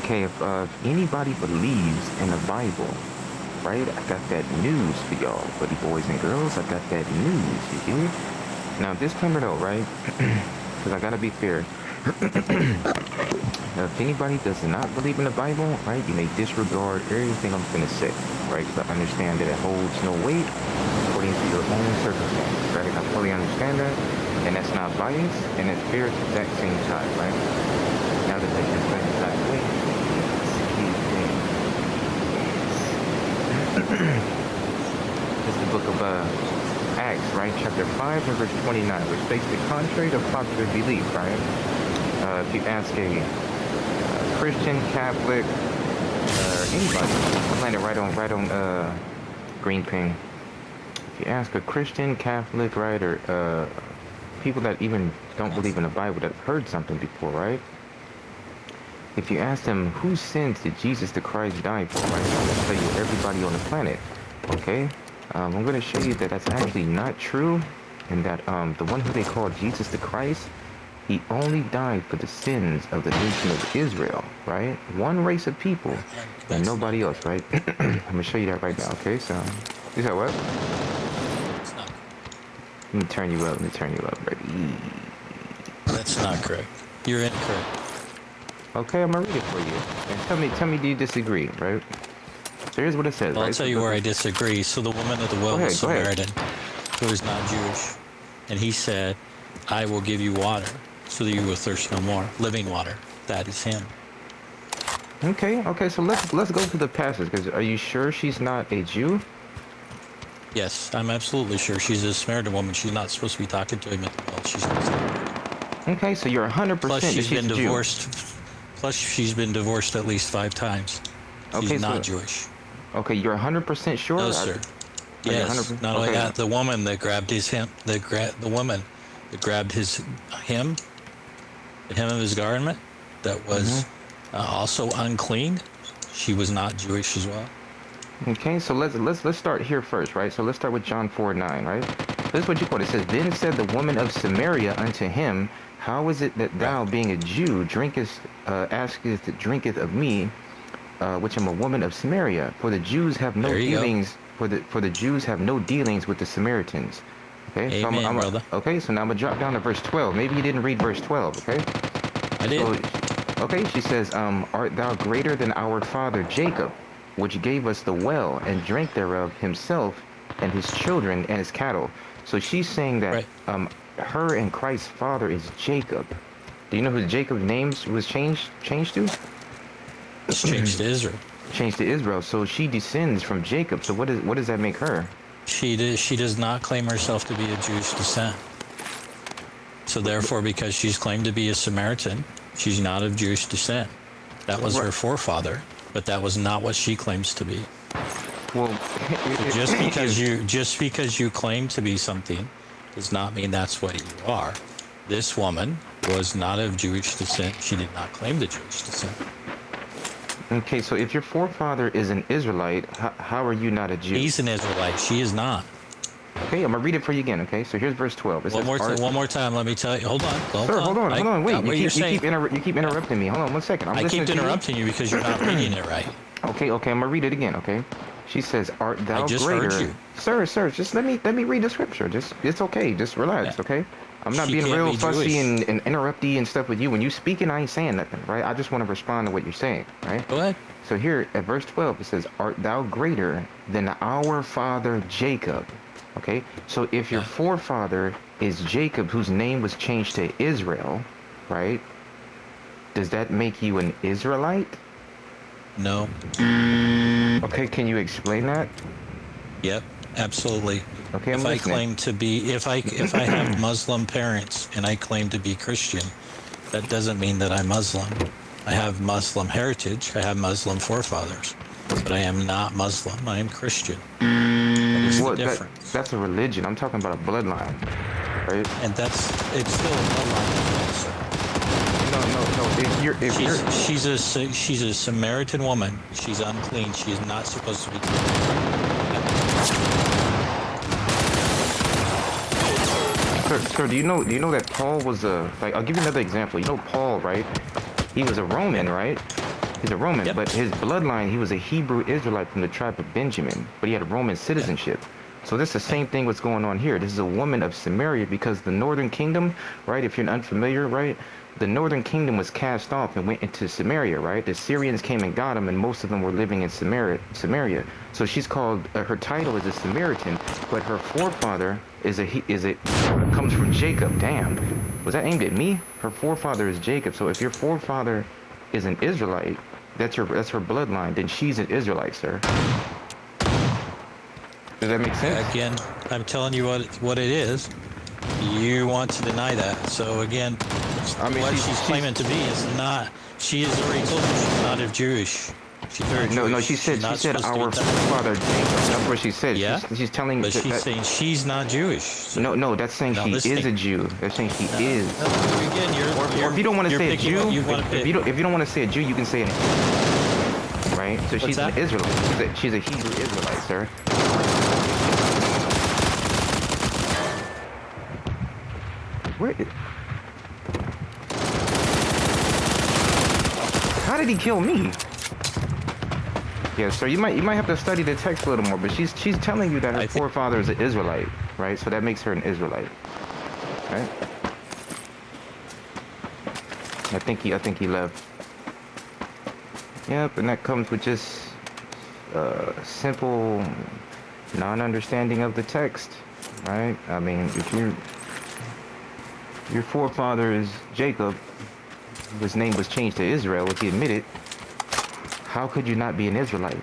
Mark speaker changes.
Speaker 1: Okay, if anybody believes in the Bible, right? I got that news for y'all, buddy boys and girls. I got that news, you hear? Now, disclaimer though, right? Because I gotta be fair. Now, if anybody does not believe in the Bible, right, you may disregard everything I'm gonna say, right? But understand that it holds no weight according to your own circumstances, right? I fully understand that, and that's not bias, and it's fair at the exact same time, right? Now that they can say that way, this is the book of Acts, right? Chapter 5 and verse 29, which states the contrary to popular belief, right? If you ask a Christian, Catholic, anybody, I'm laying it right on green ping. If you ask a Christian, Catholic, right, or people that even don't believe in the Bible that have heard something before, right? If you ask them, whose sins did Jesus the Christ die for, right? I'm going to tell you everybody on the planet, okay? I'm going to show you that that's actually not true, and that the one who they call Jesus the Christ, he only died for the sins of the nation of Israel, right? One race of people, and nobody else, right? I'm going to show you that right now, okay? So, you said what? Let me turn you up, baby.
Speaker 2: That's not correct. You're incorrect.
Speaker 1: Okay, I'm gonna read it for you. And tell me, do you disagree, right? So here's what it says,
Speaker 2: Well,
Speaker 1: right?
Speaker 2: I'll tell you where I disagree. So the woman at the well was Samaritan, who is not Jewish. And he said, I will give you water so that you will thirst no more. Living water. That is him.
Speaker 1: Okay, so let's go to the passage, because are you sure she's not a Jew?
Speaker 2: Yes, I'm absolutely sure. She's a Samaritan woman. She's not supposed to be talking to him at the well. She's not.
Speaker 1: Okay, so you're 100%
Speaker 2: Plus, she's been divorced.
Speaker 1: Jew.
Speaker 2: Plus, she's been divorced at least 5 times. She's not Jewish.
Speaker 1: Okay, you're 100% sure?
Speaker 2: No, sir. Yes. Not only that, the woman that grabbed his hem, the woman that grabbed his hem, the hem of his garment, that was also unclean. She was not Jewish as well.
Speaker 1: Okay, so let's start here first, right? So let's start with John 4:9, right? This is what you quote. It says, "Then said the woman of Samaria unto him, How is it that thou, being a Jew, drinketh of me, which am a woman of Samaria? For the Jews have no dealings. For the Jews have no dealings with the Samaritans." Okay,
Speaker 2: Amen,
Speaker 1: so
Speaker 2: brother.
Speaker 1: Okay, so now I'm gonna drop down to verse 12. Maybe you didn't read verse 12. Okay.
Speaker 2: I did.
Speaker 1: So, okay, she says, "Art thou greater than our father Jacob, which gave us the well and drank thereof himself and his children and his cattle?" So she's saying that her and Christ's father is Jacob. Do you know who Jacob's name was changed to?
Speaker 2: It's changed to Israel.
Speaker 1: Changed to Israel. So she descends from Jacob. So what does that make her?
Speaker 2: She does not claim herself to be a Jewish descent. So therefore, because she's claimed to be a Samaritan, she's not of Jewish descent. That was her forefather, but that was not what she claims to be.
Speaker 1: Well,
Speaker 2: so just because you claim to be something does not mean that's what you are. This woman was not of Jewish descent. She did not claim the Jewish descent.
Speaker 1: Okay, so if your forefather is an Israelite, how are you not a Jew?
Speaker 2: He's an Israelite. She is not.
Speaker 1: Okay, I'm gonna read it for you again. Okay, so here's verse 12. It says,
Speaker 2: one more time. Let me tell you. Hold on.
Speaker 1: Sir, hold on. Wait, you keep interrupting me. Hold on one second.
Speaker 2: I keep interrupting you because you're not reading it right.
Speaker 1: Okay, I'm gonna read it again. Okay. She says, "Art thou
Speaker 2: I just
Speaker 1: greater?"
Speaker 2: heard you.
Speaker 1: Sir, just let me read the scripture. It's okay. Just relax, okay? I'm not being real fussy and interrupty and stuff with you. When you speaking, I ain't saying nothing, right? I just want to respond to what you're saying, right?
Speaker 2: Go ahead.
Speaker 1: So here at verse 12, it says, "Art thou greater than our father Jacob?" Okay? So if your forefather is Jacob, whose name was changed to Israel, right? Does that make you an Israelite?
Speaker 2: No.
Speaker 1: Okay, can you explain that?
Speaker 2: Yep, absolutely.
Speaker 1: Okay,
Speaker 2: if I claim to be, if I have Muslim parents and I claim to be Christian, that doesn't mean that I'm Muslim. I have Muslim heritage. I have Muslim forefathers, but I am not Muslim. I am Christian. That is the difference.
Speaker 1: That's a religion. I'm talking about a bloodline, right?
Speaker 2: And it's still a bloodline. So.
Speaker 1: No.
Speaker 2: She's a Samaritan woman. She's unclean. She is not supposed to be clean.
Speaker 1: Sir, do you know that Paul was I'll give you another example. You know Paul, right? He was a Roman, right? He's a Roman,
Speaker 2: Yep.
Speaker 1: but his bloodline, he was a Hebrew Israelite from the tribe of Benjamin, but he had a Roman citizenship. So this is the same thing what's going on here. This is a woman of Samaria because the northern kingdom, right? If you're unfamiliar, right? The northern kingdom was cast off and went into Samaria, right? The Syrians came and got them, and most of them were living in Samaria. So she's called, her title is a Samaritan, but her forefather comes from Jacob. Damn, was that aimed at me? Her forefather is Jacob. So if your forefather is an Israelite, that's her bloodline. Then she's an Israelite, sir. Does that make sense?
Speaker 2: Again, I'm telling you what it is. You want to deny that. So again,
Speaker 1: I mean,
Speaker 2: what she's claiming to be is not. She is already told you she's not of Jewish. She's not
Speaker 1: No,
Speaker 2: Jewish.
Speaker 1: she said
Speaker 2: She's not supposed to
Speaker 1: our
Speaker 2: be that.
Speaker 1: forefather Jacob. That's what she said.
Speaker 2: Yeah,
Speaker 1: She's telling.
Speaker 2: but she's saying she's not Jewish. So
Speaker 1: No, that's saying
Speaker 2: now
Speaker 1: she
Speaker 2: this
Speaker 1: is
Speaker 2: thing-
Speaker 1: a Jew. That's saying she is.
Speaker 2: Again,
Speaker 1: Or if you don't want to
Speaker 2: you're
Speaker 1: say a
Speaker 2: picking
Speaker 1: Jew,
Speaker 2: what you want to
Speaker 1: if
Speaker 2: pick.
Speaker 1: you don't want to say a Jew, you can say an right. So she's
Speaker 2: that?
Speaker 1: an Israelite. She's a Hebrew Israelite, sir. Where? How did he kill me? Yeah, sir. You might have to study the text a little more, but she's telling you that her forefather is an Israelite, right? So that makes her an Israelite, right? I think he left. Yep, and that comes with just simple non-understanding of the text, right? I mean, if your forefather is Jacob, his name was changed to Israel, which he admitted, how could you not be an Israelite?